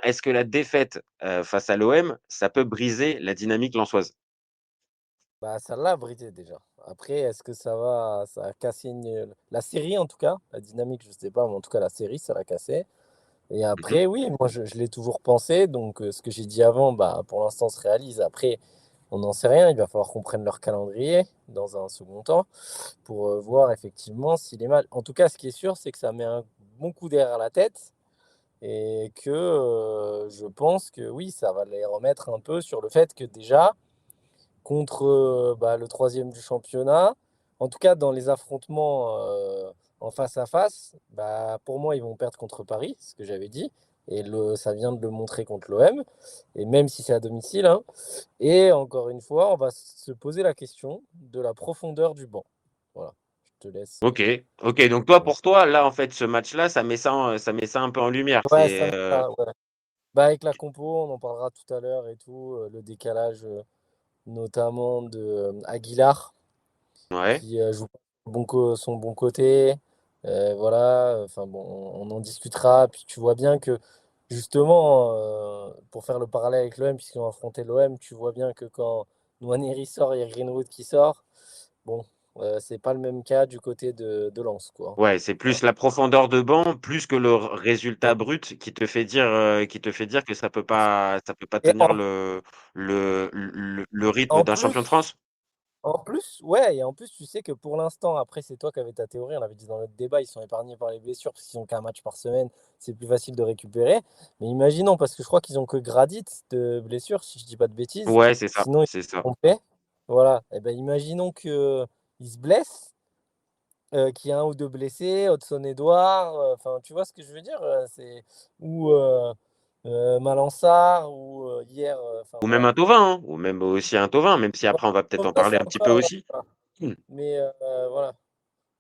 est-ce que la défaite, face à l'OM, ça peut briser la dynamique lensoise? Bah, ça l'a brisé déjà. Après, est-ce que ça a cassé la série en tout cas, la dynamique, je sais pas, mais en tout cas la série, ça l'a cassé. Et Mmh. après, oui, moi je l'ai toujours pensé, donc ce que j'ai dit avant, bah, pour l'instant se réalise. Après, on n'en sait rien, il va falloir qu'on prenne leur calendrier dans un second temps pour, voir effectivement si les matchs en tout cas, ce qui est sûr, c'est que ça met un bon coup d'air à la tête et que, je pense que oui, ça va les remettre un peu sur le fait que déjà contre, bah, le troisième du championnat. En tout cas, dans les affrontements, en face à face, bah, pour moi, ils vont perdre contre Paris, ce que j'avais dit et ça vient de le montrer contre l'OM et même si c'est à domicile, hein et encore une fois, on va se poser la question de la profondeur du banc. Voilà, je te laisse, OK, OK, donc toi, ouais. pour toi, là, en fait, ce match-là, ça met ça un peu en lumière. Ouais, ça me va, ouais. Bah, avec la compo, on en parlera tout à l'heure et tout, le décalage, notamment de, Aguilar. Ouais. Qui, joue son bon côté, voilà, enfin bon, on en discutera. Puis tu vois bien que justement, pour faire le parallèle avec l'OM, puisqu'ils ont affronté l'OM, tu vois bien que quand Nwaneri sort, il y a Greenwood qui sort. Bon, c'est pas le même cas du côté de Lens, quoi. Ouais, c'est Voilà. plus la profondeur de banc, plus que le résultat Ouais. brut qui te fait dire que ça peut pas Et tenir le rythme en d'un champion de plus France? En plus, ouais, et en plus, tu sais que pour l'instant, après, c'est toi qui avais ta théorie, on avait dit dans notre débat, ils sont épargnés par les blessures, parce qu'ils ont qu'un match par semaine, c'est plus facile de récupérer. Mais imaginons, parce que je crois qu'ils ont que Gradit de blessures, si je dis pas de bêtises, Ouais, c'est ça, sinon ils c'est ça. sont trompés. Voilà, et ben imaginons qu'ils se blessent, qu'il y a un ou deux blessés, Hudson-Edouard, enfin, tu vois ce que je veux dire? Ou Malang ou hier, enfin Ou même voilà. un Thauvin, hein, ou même aussi un Thauvin, même si après on va peut-être en Ça, parler c'est un petit peu encore, aussi. Mmh. mais voilà.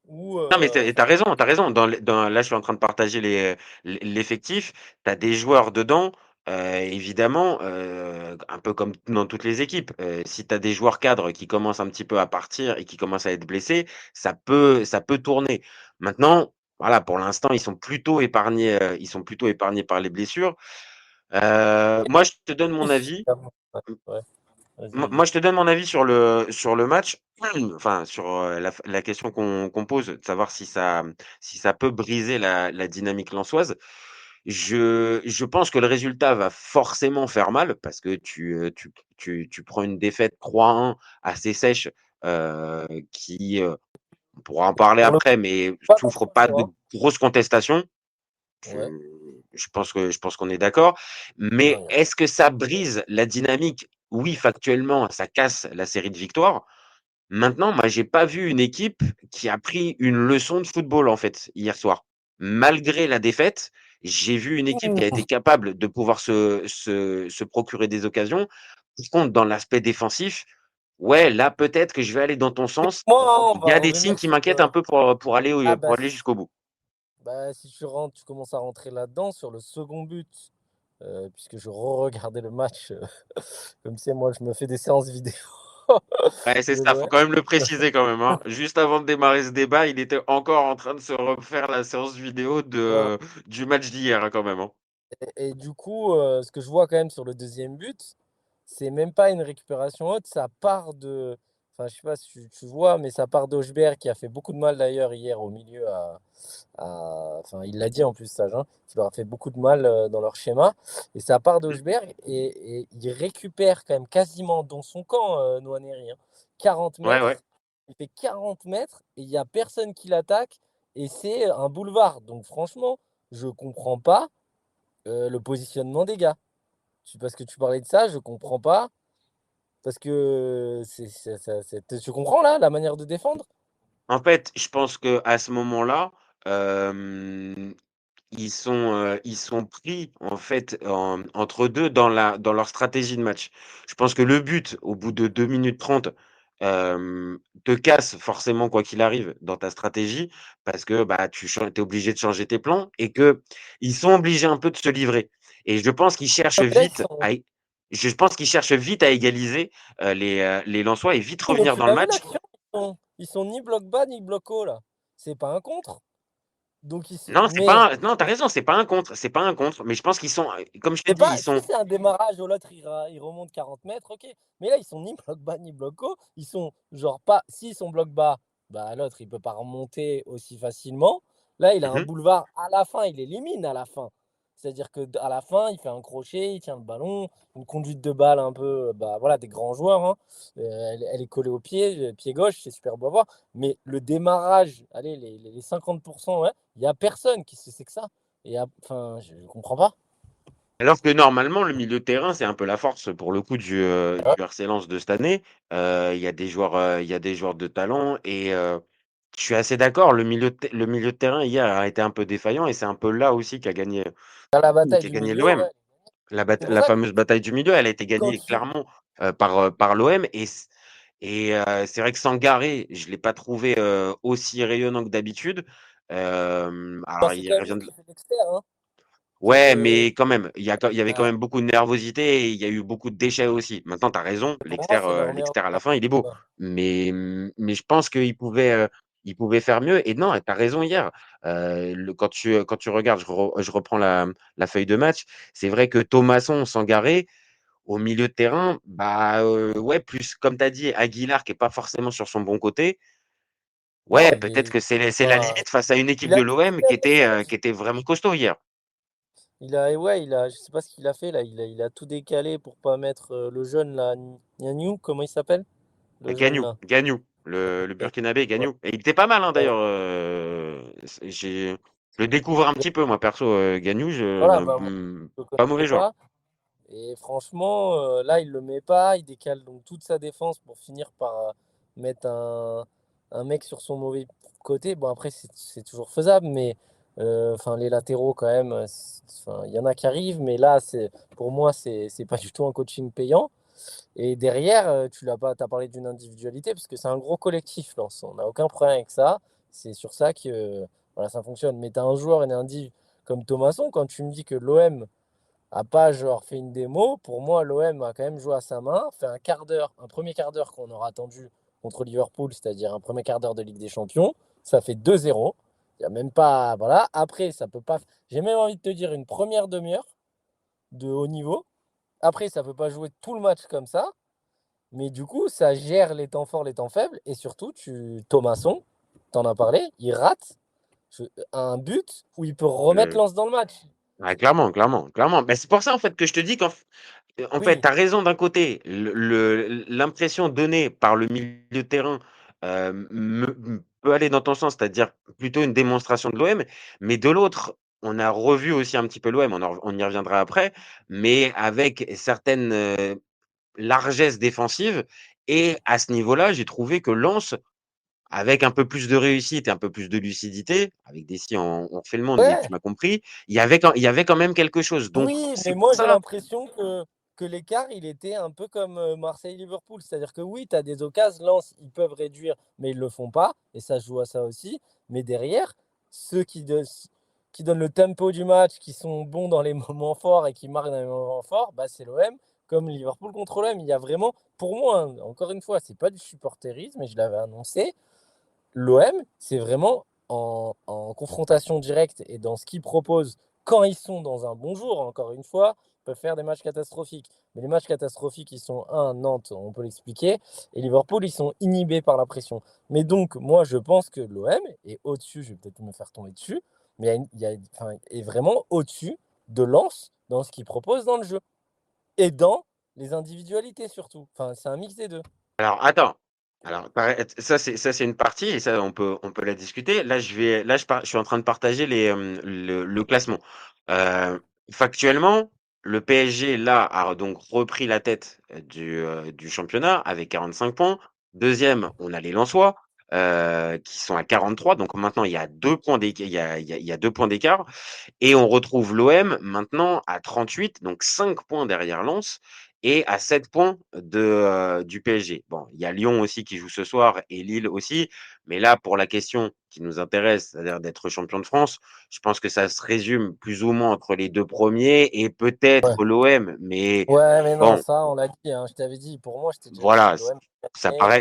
Ou Non, mais tu enfin, raison, tu raison. Là, je suis en train de partager l'effectif. Tu as des joueurs dedans, évidemment, un peu comme dans toutes les équipes. Si tu as des joueurs cadres qui commencent un petit peu à partir et qui commencent à être blessés, ça peut tourner. Maintenant, voilà, pour l'instant, ils sont plutôt épargnés par les blessures. Moi, je te donne mon avis. ouais, ouais, vas-y, Moi, vas-y. je te donne mon avis sur le match, enfin sur, la question qu'on pose, de savoir si ça peut briser la dynamique lensoise. Je pense que le résultat va forcément faire mal parce que tu prends une défaite 3-1 assez sèche, qui, on pourra en parler Pour le après, mais pas dans souffre 3 pas jours, de hein. grosses contestations. Ouais. Je pense qu'on est d'accord. Non, Mais est-ce que ça brise la dynamique? Oui, factuellement, ça casse la série de victoires. Maintenant, moi, j'ai pas vu une équipe qui a pris une leçon de football, en fait, hier soir. Malgré la défaite, j'ai vu une équipe qui a été capable de pouvoir se procurer des occasions. Par contre, dans l'aspect défensif, ouais, là, peut-être que je vais aller dans ton sens. Moi, on Il y va a des signes revenir qui sur, m'inquiètent un peu pour aller ah pour bah, aller jusqu'au bout. si tu commences à rentrer là-dedans sur le second but, puisque je re-regardais le match, comme c'est moi je me fais des séances vidéo Ouais, c'est de ça, faut l'OM. quand même le préciser quand même, hein. Juste avant de démarrer ce débat, il était encore en train de se refaire la séance vidéo Voilà, du match d'hier, hein, quand même, hein. et du coup, ce que je vois quand même sur le deuxième but, c'est même pas une récupération haute, ça part de enfin, je sais pas si tu vois, mais ça part d'Auchberg qui a fait beaucoup de mal d'ailleurs hier au milieu enfin, il l'a dit en plus Sage, hein, qui leur a fait beaucoup de mal, dans leur schéma et ça part Mmh. d'Auchberg et il récupère quand même quasiment dans son camp, Nwaneri, hein. 40 Ouais, ouais. mètres, il fait 40 mètres et il y a personne qui l'attaque et c'est un boulevard donc franchement, je comprends pas, le positionnement des gars. Parce que tu parlais de ça, je comprends pas, parce que tu comprends là, la manière de défendre? En fait, je pense qu'à ce moment-là, hem, ils sont pris, en fait, entre 2 dans leur stratégie de match. Je pense que le but, au bout de 2 minutes 30, te casse forcément quoi qu'il arrive dans ta stratégie parce que, bah, tu es obligé de changer tes plans et qu'ils sont obligés un peu de se livrer et Ah mais là, je pense qu'ils cherchent vite à égaliser, les Lensois et vite oui, mais revenir tu dans le l'as vu match. l'action? Ils sont ni bloc bas ni bloc haut là. C'est pas un contre? Donc Non, c'est mais pas non, t'as raison, c'est pas un contre, c'est pas un contre, mais je pense qu'ils sont, comme je t'ai c'est dit, pas ils si sont c'est un démarrage où l'autre il remonte 40 mètres, OK. Mais là, ils sont ni bloc bas ni bloc haut. Ils sont genre pas s'ils sont bloc bas, bah, l'autre il peut pas remonter aussi facilement. Là, il a un mmh boulevard à la fin, il élimine à la fin. C'est-à-dire que à la fin, il fait un crochet, il tient le ballon, une conduite de balle un peu, bah, voilà, des grands joueurs, hein. Elle est collée au pied, pied gauche, c'est super beau à voir. Mais le démarrage, allez, les 50, ouais, il y a personne qui sait c'est que ça. Et enfin, je comprends pas. Alors que normalement, le milieu de terrain, c'est un peu la force pour le coup du RC Lens de cette année. Il y a des joueurs de talent et je suis assez d'accord. Le milieu de terrain hier a été un peu défaillant et c'est un peu là aussi Dans la bataille qu'a du gagné milieu, l'OM. ouais. C'est pour La ça que fameuse bataille du milieu, elle a été quand gagnée tu clairement par l'OM c'est vrai que Sangaré, je l'ai pas trouvé aussi rayonnant que d'habitude. bah, Alors c'est il quand même lui revient qui fait l'expert, hein. C'est Ouais, que mais quand même, il y avait quand ah, même beaucoup de nervosité et il y a eu beaucoup de déchets aussi. Maintenant, tu as raison, pour moi, c'est leur meilleur l'extérieur à la joueur. fin, il est beau. Mais je pense il pouvait faire mieux. Et non, tu as raison hier. Quand tu regardes, je reprends la feuille de match, c'est vrai que Thomasson, Sangaré, au milieu de terrain, bah ouais, plus comme tu as dit, Aguilar qui est pas forcément sur son bon côté. Non, Ouais, peut-être que c'est la enfin, limite face à une équipe il de a tout l'OM décalé ce qui match. était vraiment costaud hier. Ouais, je sais pas ce qu'il a fait là, il a tout décalé pour pas mettre, le jeune là, Nianiou, comment il s'appelle? Le jeune là. Gagnou, le Et burkinabé ouais, Gagnou et il était pas mal, hein, ouais. d'ailleurs, je le découvre un petit peu moi perso, Gagnou, Voilà, bah, moi, je le pas connaissais mauvais joueur. pas. Et franchement, là, il le met pas, il décale donc toute sa défense pour finir par, mettre un mec sur son mauvais côté. Bon après c'est toujours faisable, mais enfin les latéraux quand même, enfin il y en a qui arrivent, mais là c'est pour moi c'est pas du tout un coaching payant. Et derrière, tu l'as pas tu parlé d'une individualité parce que c'est un gros collectif Lens, on n'a aucun problème avec ça. C'est sur ça que, voilà, ça fonctionne. Mais tu as un joueur, une indiv comme Thomasson, quand tu me dis que l'OM a pas genre fait une démo. Pour moi, l'OM a quand même joué à sa main, fait un quart d'heure, un premier quart d'heure qu'on aura attendu contre Liverpool, c'est-à-dire un premier quart d'heure de Ligue des Champions. Ça fait 2-0. Il y a même pas. Voilà. Après, ça peut pas. J'ai même envie de te dire une première demi-heure de haut niveau. Après, ça peut pas jouer tout le match comme ça. Mais du coup, ça gère les temps forts, les temps faibles. Et surtout, Thomasson, t'en as parlé, il rate un but où il peut remettre Heu, Lens dans le match. ouais, clairement, clairement, clairement. Mais c'est pour ça en fait que je te dis en fait, Oui, tu as raison d'un côté, l'impression donnée par le milieu de terrain, peut aller dans ton sens, c'est-à-dire plutôt une démonstration de l'OM, mais de l'autre, on a revu aussi un petit peu l'OM, on y reviendra après, mais avec certaines, largesse défensive et à ce niveau-là, j'ai trouvé que Lens, avec un peu plus de réussite et un peu plus de lucidité, avec des si on fait le monde, mais tu ouais. m'as compris, il y avait quand même quelque chose. Donc Oui, c'est mais pour moi j'ai ça l'impression que l'écart, il était un peu comme, Marseille-Liverpool. C'est-à-dire que oui, tu as des occasions, Lens, ils peuvent réduire, mais ils le font pas et ça se joue à ça aussi. Mais derrière, ceux qui donnent le tempo du match, qui sont bons dans les moments forts et qui marquent dans les moments forts, bah, c'est l'OM, comme Liverpool contre l'OM. Il y a vraiment pour moi, hein, encore une fois, c'est pas du supporterisme et je l'avais annoncé, l'OM, c'est vraiment en confrontation directe et dans ce qu'ils proposent quand ils sont dans un bon jour, encore une fois, ils peuvent faire des matchs catastrophiques. Mais les matchs catastrophiques, ils sont, un, Nantes, on peut l'expliquer, et Liverpool, ils sont inhibés par la pression. Mais donc, moi, je pense que l'OM est au-dessus, je vais peut-être me faire tomber dessus, mais enfin, est vraiment au-dessus de Lens dans ce qu'ils proposent dans le jeu. Et dans les individualités surtout. Enfin, c'est un mix des deux. alors attends, alors ça c'est une partie et ça on peut la discuter. Là je suis en train de partager le classement. Factuellement, le PSG là a donc repris la tête du championnat avec 45 points. Deuxième, on a les Lensois qui sont à 43. Donc maintenant il y a 2 points d'écart, il y a 2 points d'écart et on retrouve l'OM maintenant à 38, donc 5 points derrière Lens et à 7 points du PSG. Bon, il y a Lyon aussi qui joue ce soir et Lille aussi, mais là, pour la question qui nous intéresse, c'est-à-dire d'être champion de France, je pense que ça se résume plus ou moins entre les 2 premiers et Ouais. peut-être l'OM, mais Ouais, mais non, bon, ça, on l'a dit, hein. Je t'avais dit, pour moi, je t'ai déjà dit, voilà, l'OM,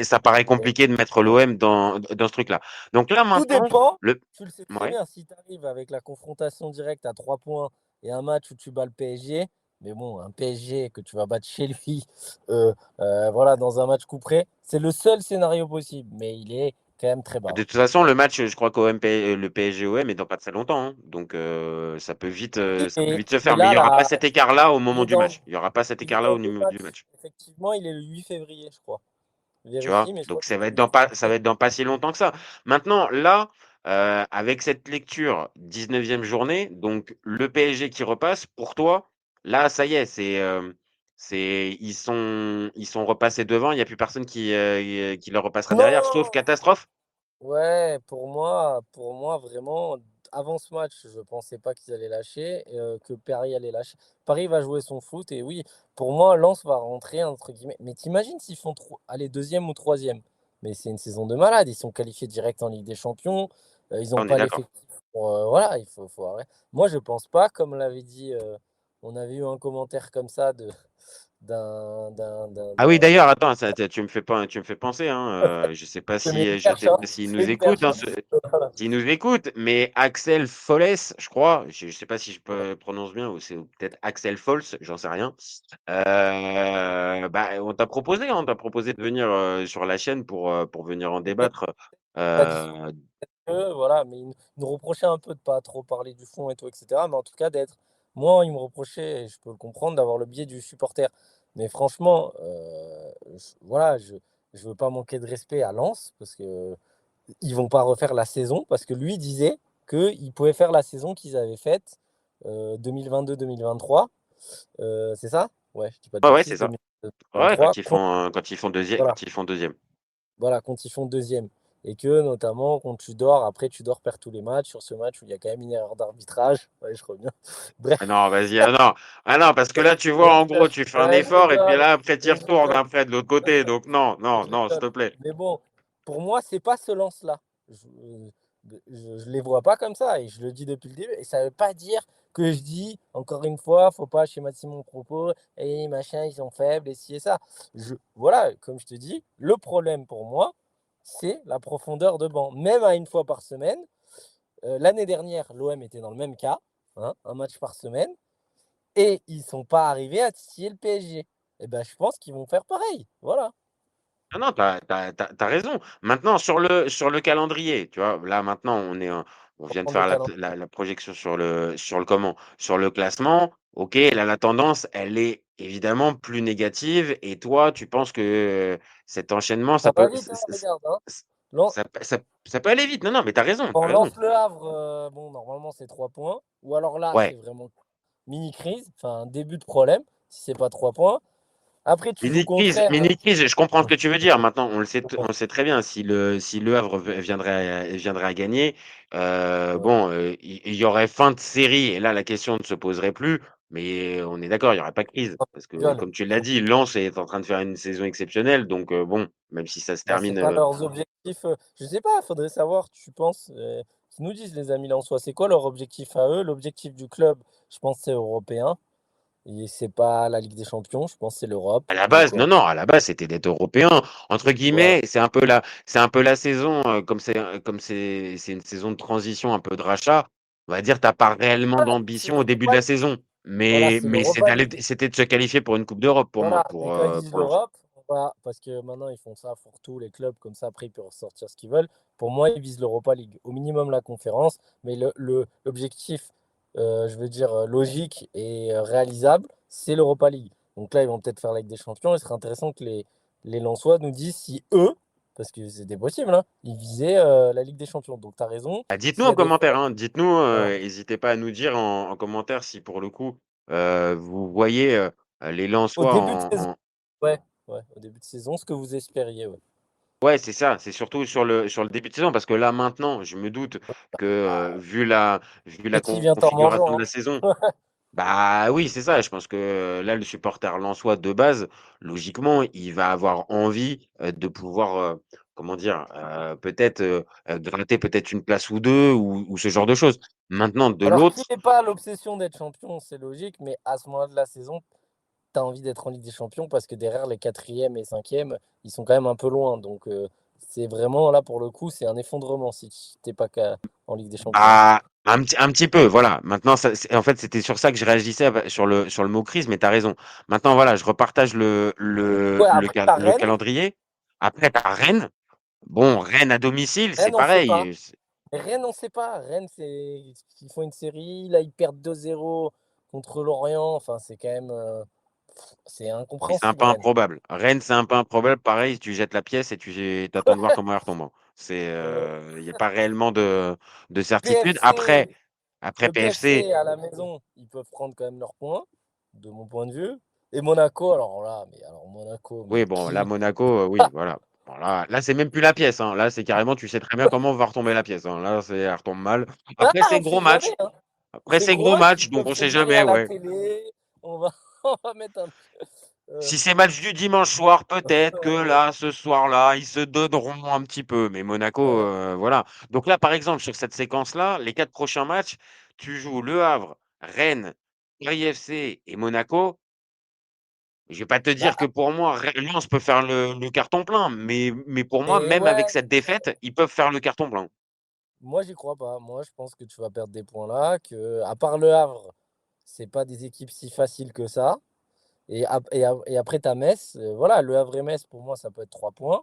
ça paraît compliqué de mettre l'OM dans ce truc-là. Donc là, tout maintenant, dépend, le tu le sais très ouais. bien, si tu arrives avec la confrontation directe à 3 points et un match où tu bats le PSG, mais bon, un PSG que tu vas battre chez lui, voilà, dans un match couperé, c'est le seul scénario possible, mais il est quand même très bas, De hein. toute façon, le match, je crois le PSG-OM est dans pas très longtemps, hein. Donc Oui, ça peut vite se mais faire. Mais il là, y aura pas là, cet écart-là au il moment est du dans, match. Il y aura pas cet il est écart-là dans au 2 niveau du matchs. match. Effectivement, il est le 8 février, je crois. Tu vois? Vérifie, mais je crois Donc que c'est le 8 ça va février. être dans pas si longtemps que ça. Maintenant, là, avec cette lecture, 19e journée, donc le PSG qui repasse, pour toi, là, ça y est, ils sont repassés devant. Il y a plus personne qui leur repassera derrière, sauf Non! catastrophe. Ouais, pour moi vraiment, avant ce match, je pensais pas qu'ils allaient lâcher, que Paris allait lâcher. Paris va jouer son foot et oui, pour moi, Lens va rentrer entre guillemets. Mais t'imagines s'ils font allez, 2e ou 3e. Mais c'est une saison de malade. Ils sont qualifiés direct en Ligue des Champions. Ils n'ont On est pas d'accord. l'effectif pour, voilà, faut arrêter. Moi, je pense pas, comme l'avait dit, on avait eu un commentaire comme ça de Ah oui, d'un d'ailleurs, attends, tu me fais penser, hein, de mes je perches, sais hein. pas s'il C'est nous une écoute, perche, hein, hein. Voilà. s'il nous écoute, mais Axel Foles, je crois, je sais pas si je prononce bien ou c'est peut-être Axel Fols, j'en sais rien. Bah, on t'a proposé de venir sur la chaîne pour venir en Ouais. débattre. Pas discuter Euh, voilà, mais il nous reprochait un peu de pas trop parler du fond et tout et cetera, mais en tout cas d'être moi, il me reprochait et je peux le comprendre d'avoir le biais du supporter. Mais franchement, voilà, je veux pas manquer de respect à Lens parce que ils vont pas refaire la saison parce que lui disait qu'ils pouvaient faire la saison qu'ils avaient faite, 2022-2023, c'est ça? Ouais, je dis pas de ouais, ouais, c'est bêtises, ça. Ouais, 2023 quand voilà. ils font deuxième. Voilà, quand ils font deuxième et que notamment quand tu dors, après tu dors, perds tous les matchs. Sur ce match où il y a quand même une erreur d'arbitrage. Ouais, je reviens. Ah Bref, non, vas-y, ah non, parce que là, tu vois, mais en gros, tu fais un ouais, je effort et puis rigole, là, après, tu y mais je retournes rigole, après de l'autre côté. Donc non, non, je non, s'il rigole. te plaît. Mais bon, pour moi, c'est pas ce lance-là. Je les vois pas comme ça et je le dis depuis le début. Et ça veut pas dire que je dis, encore une fois, faut pas schématiser mon propos et machin, ils sont faibles et ci et ça. Voilà, comme je te dis, le problème pour moi, c'est la profondeur de banc. Même à une fois par semaine, l'année dernière, l'OM était dans le même cas, hein, un match par semaine, et ils sont pas arrivés à titiller le PSG. Et ben, je pense qu'ils vont faire pareil. Voilà. Ah non, tu raison. Maintenant, sur le calendrier, tu vois, là, maintenant, on Faut vient de prendre le faire calendrier. la projection sur le comment? Sur le classement. OK, là, la tendance, elle est évidemment plus négative et toi, tu penses que cet enchaînement, Ça va vite, hein, regarde. Hein. Lan- ça peut aller vite. Non, non, mais tu as raison, tu On as raison. lance le Havre, bon, normalement, c'est 3 points. Ou alors là, c'est Ouais. vraiment mini crise, enfin, un début de problème, si c'est pas 3 points. Après, tu joues contre Rennes. Mini-crise, je comprends ce Ouais, que tu veux dire. Maintenant, on le sait très bien. Si le Havre viendrait à gagner, ouais. bon, il y aurait fin de série. Et là, la question ne se poserait plus. Mais on est d'accord, il n'y aurait pas de crise. Oh, Parce que, rigole. comme tu l'as dit, Lens est en train de faire une saison exceptionnelle. Donc, bon, même si ça se Bah, c'est termine. pas leurs objectifs, je sais pas, faudrait savoir, tu penses, qu'ils nous disent les amis lensois, c'est quoi leur objectif à eux? L'objectif du club, je pense c'est européen et c'est pas la Ligue des Champions, je pense c'est l'Europe. À la Donc base, non, non, à la base, c'était d'être européen. Entre voilà. guillemets, c'est un peu la saison, c'est une saison de transition, un peu de rachat. On va dire, t'as pas réellement C'est d'ambition au début de l'Europa la League. saison. Voilà, Mais, c'est l'Europa League. c'était de se qualifier pour une Coupe d'Europe pour moi, Voilà, et quand ils disent pour Lens. l'Europe, parce que maintenant ils font ça pour tous les clubs comme ça, après ils peuvent ressortir ce qu'ils veulent. Pour moi, ils visent l'Europa League, au minimum la conférence, mais l'objectif, je veux dire, logique et réalisable, c'est l'Europa League. Donc là, ils vont peut-être faire la Ligue des Champions. Il serait intéressant que les Lensois nous disent si eux, parce que c'était possible, hein, ils visaient la Ligue des Champions. Donc tu as raison, Bah, dites-nous s'il y en a des commentaire, faits, hein, dites-nous, voilà. n'hésitez pas à nous dire en commentaire si pour le coup, vous voyez les Au Lensois début de saison, ouais, ouais, au début de saison, ce que vous espériez, ouais. Ouais, c'est ça, c'est surtout sur le début de saison parce que là maintenant, je me doute que, Ah, vu la Petit vient en configuration de mangeant, la saison, hein. Bah oui, c'est ça. Je pense que là, le supporter lensois de base, logiquement, il va avoir envie de pouvoir, comment dire, peut-être gratter peut-être une place ou deux ou ce genre de choses. Maintenant, de Alors qu'il l'autre, ait pas l'obsession d'être champion, c'est logique, mais à ce moment-là de la saison, tu as envie d'être en Ligue des Champions parce que derrière les quatrièmes et cinquièmes, ils sont quand même un peu loin. Donc c'est vraiment là pour le coup, c'est un effondrement si tu pas en Ligue des Champions. bah, un petit peu, voilà. Maintenant, en fait, c'était sur ça que je réagissais sur le mot crise, mais tu as raison. Maintenant, voilà, je repartage Ouais, après t'as le Rennes. calendrier. Après, tu as Rennes. Bon, Rennes à domicile, c'est Rennes, on sait pas. pareil. Rennes, on sait pas. Rennes, ils font une série, là ils perdent 2-0 contre Lorient. Enfin, c'est quand même c'est Mais c'est un incompréhensible peu Rennes. improbable. Rennes, c'est un peu improbable. Pareil, tu jettes la pièce et tu attends de voir comment elle retombe, hein. Euh, Il y a pas réellement de certitude. PFC, Après le PFC, PFC à la maison, ils peuvent prendre quand même leurs points, de mon point de vue. Et Monaco, alors là, mais alors Monaco, oui, mais bon, là, qui. Monaco, oui, voilà. Bon, là, c'est même plus la pièce, hein. Là, c'est carrément, tu sais très bien comment va retomber la pièce, hein. Là, elle retombe mal. Après, Ah, c'est on gros sait jamais, match. hein. Après, C'est c'est gros gros match, match, ils donc peuvent on se sait virer jamais, à la ouais. télé. On va, on va mettre un. euh, Si c'est match du dimanche soir, peut-être que ouais, là, ce soir-là, ils se donneront un petit peu. Mais Monaco, ouais. voilà. Donc là, par exemple, sur cette séquence-là, les 4 prochains matchs, tu joues Le Havre, Rennes, Paris FC et Monaco. Je vais pas te Bah, dire que pour moi, Lens peut faire le carton plein, mais pour moi, et même ouais, avec cette défaite, ils peuvent faire le carton plein. moi j'y crois pas. Moi je pense que tu vas perdre des points là, que à part Le Havre, c'est pas des équipes si faciles que ça. Et après ta Metz, voilà, Le Havre et Metz pour moi ça peut être 3 points,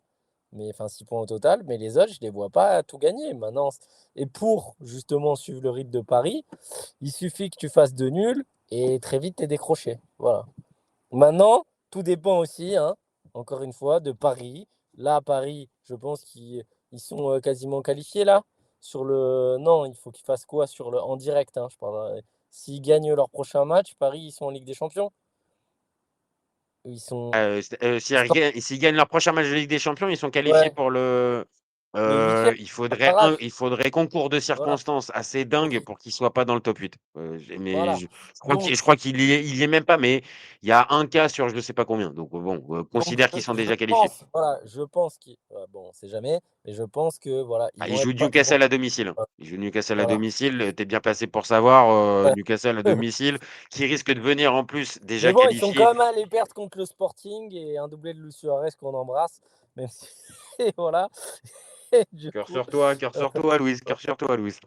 mais enfin 6 points au total, mais les autres je les vois pas tout gagner maintenant. Et pour justement suivre le rythme de Paris, il suffit que tu fasses 2 nuls et très vite tu es décroché. Voilà. Maintenant, tout dépend aussi, hein, encore une fois, de Paris. Là, à Paris, je pense qu'ils sont quasiment qualifiés là. Non, il faut qu'ils fassent quoi en direct, hein, je parle. S'ils gagnent leur prochain match, Paris, ils sont en Ligue des Champions. Ils sont. S'ils gagnent leur prochain match de Ligue des Champions, ils sont qualifiés Ouais, pour les huitièmes, barrage. il faudrait concours de Voilà. circonstances assez dingue Ok. pour qu'ils ne soient pas dans le top 8. Voilà. Je Donc, crois qu'il y est même pas, mais il y a un cas sur je ne sais pas combien. Donc bon, donc considère qu'ils sont je déjà qualifiés. pense, voilà, je pense qu'ils. Bon, on sait jamais, mais je pense que voilà, ils Ah, vont être pas. Ils vont. Newcastle à domicile, hein. Ils jouent Newcastle à Voilà. domicile. Tu es bien placé pour savoir. Ouais. Newcastle à domicile, qui risque de venir en plus déjà Mais bon, ils sont qualifié. quand même allés perdre contre le Sporting et un doublé de Luis Suarez qu'on embrasse, même si et voilà. Et du coup, Cœur heu, sur toi, Louise. Cœur sur toi, Louise.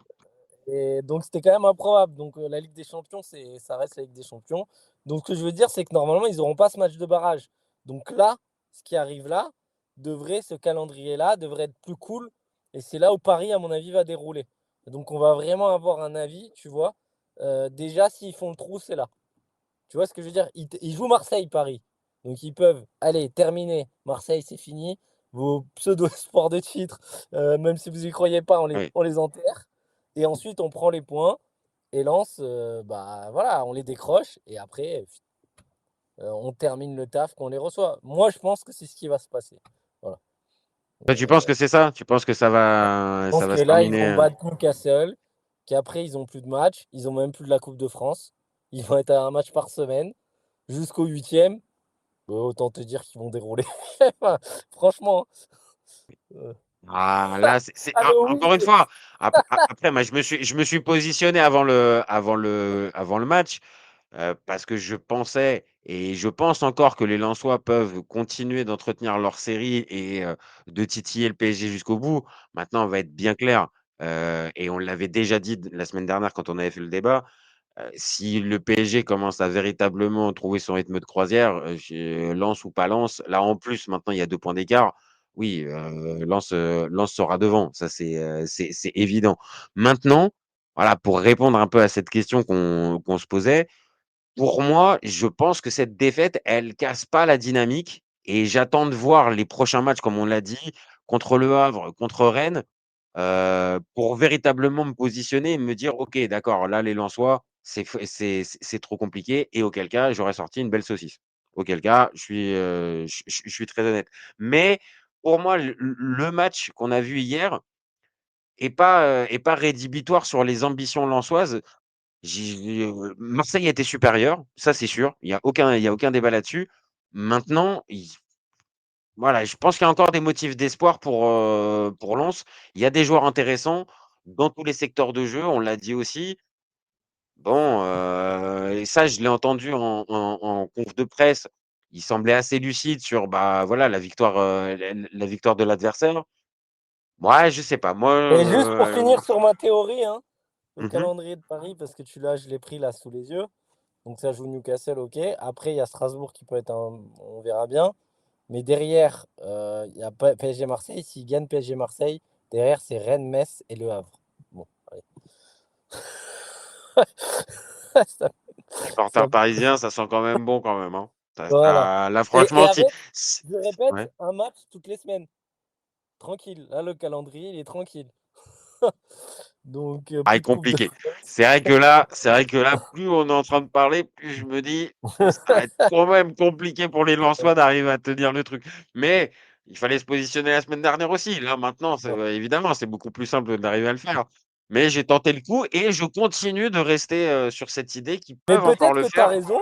et donc c'était quand même improbable. Donc la Ligue des Champions, ça reste la Ligue des Champions. Donc ce que je veux dire, c'est que normalement, ils n'auront pas ce match de barrage. Donc là, ce qui arrive là, ce calendrier-là devrait être plus cool et c'est là où Paris, à mon avis, va dérouler. Donc on va vraiment avoir un avis, tu vois? Déjà s'ils font le trou, c'est là. Tu vois ce que je veux dire? Ils jouent Marseille, Paris. Donc ils peuvent, allez, terminer. Marseille, c'est fini. Vos pseudo-espoirs de titre, même si vous y croyez pas, Oui. on les enterre. Et ensuite, on prend les points. Et Lens, bah voilà, on les décroche. Et après, on termine le taf qu'on les reçoit. Moi, je pense que c'est ce qui va se passer. Voilà. Toi, tu penses que c'est ça? Tu penses que Je ça pense va que se là, ils terminer vont battre Newcastle, qu'après, ils ont plus de matchs. Ils ont même plus de la Coupe de France. Ils vont être à un match par semaine jusqu'au huitième. Bah, autant te dire qu'ils vont dérouler. Enfin, franchement, heu, Ah, là, Halloween, encore une fois, après, moi, je me suis positionné avant le match. Parce que je pensais et je pense encore que les Lensois peuvent continuer d'entretenir leur série et de titiller le PSG jusqu'au bout. Maintenant, on va être bien clair, et on l'avait déjà dit la semaine dernière quand on avait fait le débat, si le PSG commence à véritablement trouver son rythme de croisière, Lens ou pas Lens, là, en plus, maintenant, il y a 2 points d'écart. Oui, Lens sera devant, ça c'est évident. Maintenant, voilà, pour répondre un peu à cette question qu'on se posait, pour moi, je pense que cette défaite, elle casse pas la dynamique et j'attends de voir les prochains matchs, comme on l'a dit, contre Le Havre, contre Rennes, pour véritablement me positionner et me dire: «OK, d'accord, là, les Lensois, c'est trop compliqué» et auquel cas, j'aurais sorti une belle saucisse. Auquel cas, je suis très honnête. Mais pour moi, le match qu'on a vu hier est pas rédhibitoire sur les ambitions lensoises Marseille a été supérieur, ça c'est sûr. Il y a aucun débat là-dessus. Maintenant, voilà, je pense qu'il y a encore des motifs d'espoir pour Lens. Il y a des joueurs intéressants dans tous les secteurs de jeu, on l'a dit aussi. Bon, et ça, je l'ai entendu en conf de presse. Il semblait assez lucide sur, bah, voilà, la victoire de l'adversaire. Ouais, je sais pas. Moi, Et juste pour finir sur ma théorie, hein, le mmh calendrier de Paris, parce que je l'ai pris là sous les yeux. Donc ça joue Newcastle, ok. Après, il y a Strasbourg qui peut être un. On verra bien. Mais derrière, il y a PSG Marseille. S'ils gagnent PSG Marseille, derrière, c'est Rennes, Metz et Le Havre. Bon, allez. Ça- ça- Supporter parisien, ça sent quand même bon quand même, hein. Voilà. Là, Et franchement, avec, si je répète, ouais. un match toutes les semaines. Tranquille. Là, le calendrier, il est tranquille. Donc, Ah, est plus de Coupe de compliqué. France. C'est vrai que là, plus on est en train de parler, plus je me dis, ça va être quand même compliqué pour les Lensois d'arriver à tenir le truc. Mais il fallait se positionner la semaine dernière aussi. Là, maintenant, évidemment, c'est beaucoup plus simple d'arriver à le faire. Mais j'ai tenté le coup et je continue de rester sur cette idée qu'ils Mais peuvent encore peut-être le que tu as faire. raison.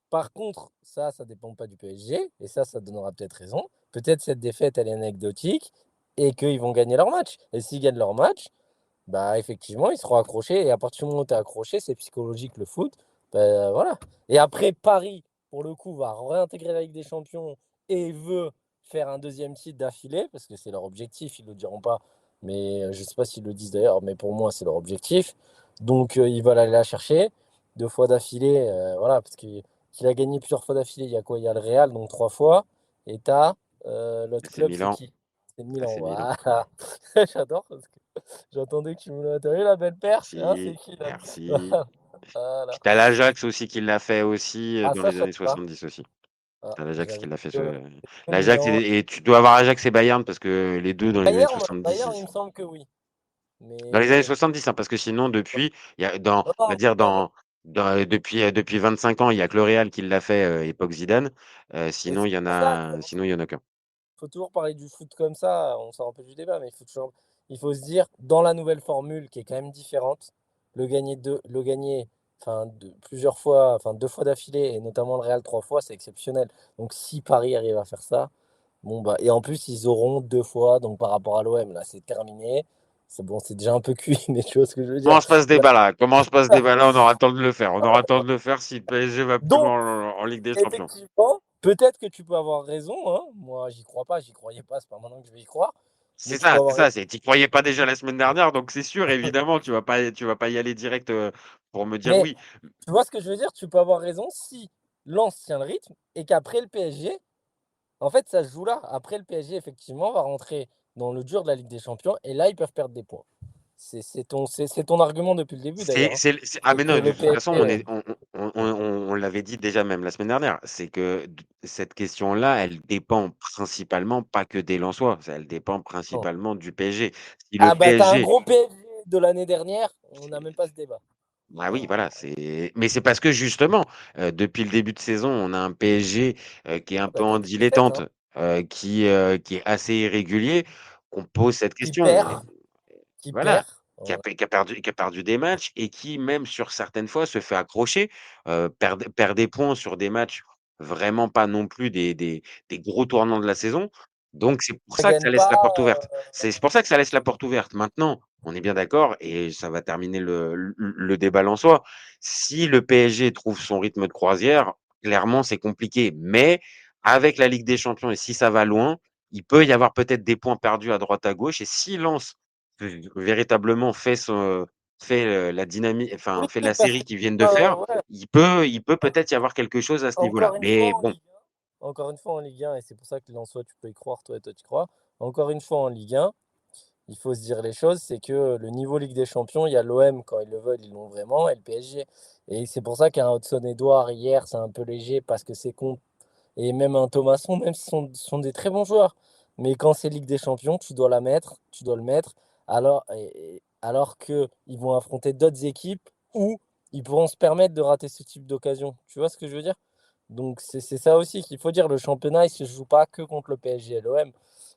Par contre, ça dépend pas du PSG. Et ça donnera peut-être raison. Peut-être cette défaite, elle est anecdotique et qu'ils vont gagner leur match. Et s'ils gagnent leur match, bah effectivement, ils seront accrochés. Et à partir du moment où tu es accroché, c'est psychologique le foot. Bah, voilà. Et après, Paris, pour le coup, va réintégrer la Ligue des Champions et veut faire un deuxième titre d'affilée, parce que c'est leur objectif, ils ne le diront pas. Mais je ne sais pas s'ils le disent d'ailleurs, mais pour moi, c'est leur objectif. Donc, ils veulent aller la chercher 2 fois d'affilée. Voilà, parce qu'il a gagné plusieurs fois d'affilée. Il y a quoi? Il y a le Real, donc 3 fois. Et l'autre C'est club, c'est Milan. qui? C'est Ah, Milan. c'est Milan. Voilà. J'adore parce que j'attendais que tu me le. T'as vu la belle perche? Hein, c'est Merci. qui là? Merci. Voilà. Puis t'as l'Ajax aussi qui l'a fait aussi Ah, dans ça, je les savais années pas. 70 aussi. Ah, T'as l'Ajax qui j'avais l'a fait. que, que L'Ajax Milan. et tu dois avoir Ajax et Bayern parce que les deux dans les années Bayern, il 70. me semble que oui. Dans les années Mais 70, hein, parce que sinon, depuis, il y a, non, on va non, dire, Bayern. depuis 25 ans, il n'y a que le Real qui l'a fait, époque Zidane. Et Sinon, c'est pour ça que il y en a qu'un. faut toujours parler du foot comme ça. On sort un peu du débat, mais il faut se dire, dans la nouvelle formule qui est quand même différente, le gagner enfin, plusieurs fois, enfin 2 fois d'affilée, et notamment le Real 3 fois, c'est exceptionnel. Donc si Paris arrive à faire ça, bon bah, et en plus ils auront 2 fois, donc par rapport à l'OM, là c'est terminé. C'est bon, c'est déjà un peu cuit, mais tu vois ce que je veux dire. Commence pas ce Là, débat-là. Commence pas ce débat-là. On aura le temps de le faire. On aura le temps de le faire si le PSG va plus donc, loin en Ligue des Champions. effectivement, peut-être que tu peux avoir raison, hein. Moi, j'y crois pas, j'y croyais pas, c'est pas maintenant que je vais y croire. Mais C'est tu peux ça, c'est avoir ça. raison. Tu croyais pas déjà la semaine dernière, donc c'est sûr, évidemment, tu vas pas y aller direct pour me dire Mais oui. tu vois ce que je veux dire? Tu peux avoir raison si Lens tient le rythme et qu'après le PSG, en fait, ça se joue là. Après le PSG, effectivement, va rentrer dans le dur de la Ligue des Champions et là, ils peuvent perdre des points. C'est ton argument depuis le début d'ailleurs, hein. Ah, C'est mais que non, de le toute façon, PSG. on l'avait dit déjà même la semaine dernière, c'est que cette question-là, elle dépend principalement, pas que des Lensois, elle dépend Non. principalement du PSG. Si le Ah bah t'as un PSG, gros PSG de l'année dernière, on n'a même pas ce débat. bah oui, voilà, mais c'est parce que justement, depuis le début de saison, on a un PSG qui est un Ah peu bah t'as en des défaites, dilettante, hein. qui est assez irrégulier, qu'on pose cette Qui question. perd, qui Voilà, perd. qui a perdu des matchs et qui, même sur certaines fois, se fait accrocher, perd des points sur des matchs vraiment pas non plus des gros tournants de la saison. Donc c'est pour Ça ça que ça gagne laisse pas. la porte ouverte. C'est pour ça que ça laisse la porte ouverte. Maintenant, on est bien d'accord et ça va terminer le débat en soi. Si le PSG trouve son rythme de croisière, clairement, c'est compliqué. Mais avec la Ligue des Champions et si ça va loin, il peut y avoir peut-être des points perdus à droite à gauche et si Lens véritablement la dynamique, Oui, enfin, fait la parce série que qu'ils viennent de faire, ouais, il peut peut-être y avoir quelque chose à ce niveau-là. encore une fois Mais en bon, Ligue 1, et c'est pour ça que Lensois, tu peux y croire, toi et toi tu crois. Encore une fois en Ligue 1, il faut se dire les choses, c'est que le niveau Ligue des Champions, il y a l'OM quand ils le veulent, ils l'ont vraiment, et le PSG. Et c'est pour ça qu'un Hudson-Edouard hier, c'est un peu léger parce que c'est con. Et même un Thomasson, même si sont des très bons joueurs. Mais quand c'est Ligue des Champions, tu dois la mettre, tu dois le mettre. Alors qu'ils vont affronter d'autres équipes où ils pourront se permettre de rater ce type d'occasion. Tu vois ce que je veux dire? Donc c'est ça aussi qu'il faut dire. Le championnat, il se joue pas que contre le PSG et l'OM.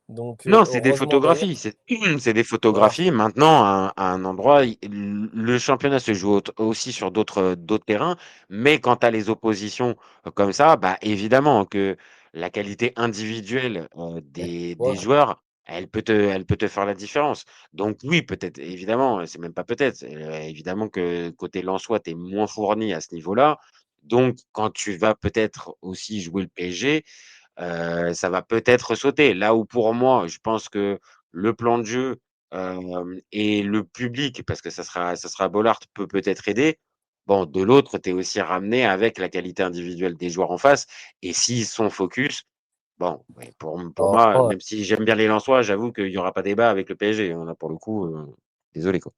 Donc Non, c'est des heureusement derrière, photographies. C'est des voilà. photographies. Maintenant, à un endroit, le championnat se joue aussi sur d'autres terrains. Mais quand tu as les oppositions comme ça, bah, évidemment que la qualité individuelle des Voilà. joueurs, elle peut te faire la différence. Donc oui, peut-être, évidemment, c'est même pas peut-être. Évidemment que côté Lensois, tu es moins fourni à ce niveau-là. Donc, quand tu vas peut-être aussi jouer le PSG, ça va peut-être sauter. Là où pour moi, je pense que le plan de jeu, et le public, parce que ça sera Bollaert, peut peut-être aider. Bon, de l'autre, tu es aussi ramené avec la qualité individuelle des joueurs en face et s'ils sont focus, bon, ouais, pour moi, Franchement, même si j'aime bien les Lensois, j'avoue qu'il y aura pas débat avec le PSG, hein. Là, pour le coup, désolé, quoi.